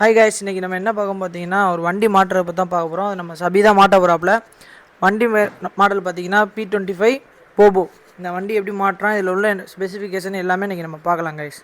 Hi guys, இன்றைக்கி நம்ம என்ன பார்க்க பார்த்தீங்கன்னா ஒரு வண்டி மாட்டுறத பற்றி தான் பார்க்க போகிறோம். அது நம்ம சபி தான் மாட்ட போகிறாப்புல. வண்டி மாடல் பார்த்தீங்கன்னா P25 போபோ. இந்த வண்டி எப்படி மாட்டுறோம், இதில் உள்ள ஸ்பெசிஃபிகேஷன் எல்லாமே இன்றைக்கி நம்ம பார்க்கலாம் காய்ஸ்.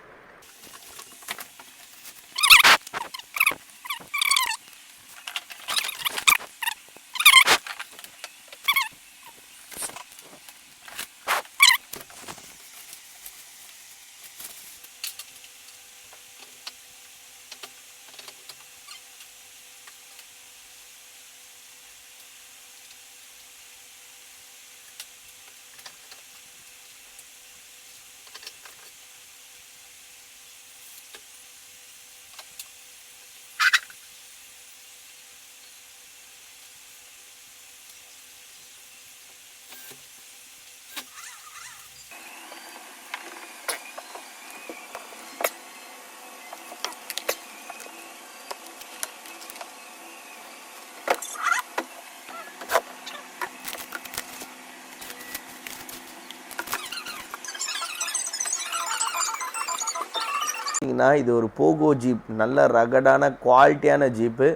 இது ஒரு போகோ ஜீப், நல்ல ரகடான குவாலிட்டியான ஜீப்பு.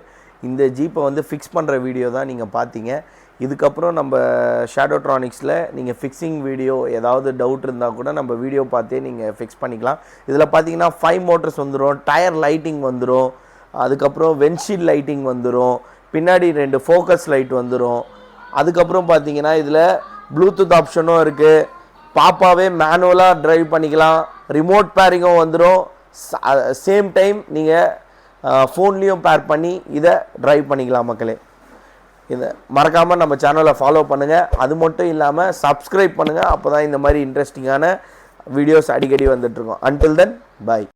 இந்த ஜீப்பை வந்து ஃபிக்ஸ் பண்ணுற வீடியோ தான் நீங்கள் பார்த்தீங்க. இதுக்கப்புறம் நம்ம ஷேடோட்ரானிக்ஸில் நீங்கள் ஃபிக்ஸிங் வீடியோ ஏதாவது டவுட் இருந்தால் கூட நம்ம வீடியோ பார்த்தே நீங்கள் ஃபிக்ஸ் பண்ணிக்கலாம். இதில் பார்த்தீங்கன்னா 5 மோட்டர்ஸ் வந்துடும், டயர் லைட்டிங் வந்துடும், அதுக்கப்புறம் வென்ஷீல்ட் லைட்டிங் வந்துடும், பின்னாடி 2 ஃபோக்கஸ் லைட் வந்துடும். அதுக்கப்புறம் பார்த்தீங்கன்னா இதில் ப்ளூடூத் ஆப்ஷனும் இருக்குது. பாப்பாவே மேனுவலாக ட்ரைவ் பண்ணிக்கலாம். ரிமோட் பேரிங்கும் வந்துடும். சேம் டைம் நீங்கள் ஃபோன்லேயும் பேர் பண்ணி இதை ட்ரைவ் பண்ணிக்கலாம் மக்களே. இதை மறக்காமல் நம்ம சேனலை ஃபாலோ பண்ணுங்கள். அது மட்டும் இல்லாமல் சப்ஸ்கிரைப் பண்ணுங்கள். அப்போ தான் இந்த மாதிரி இன்ட்ரெஸ்டிங்கான வீடியோஸ் அடிக்கடி வந்துட்டுருக்கோம். Until then by.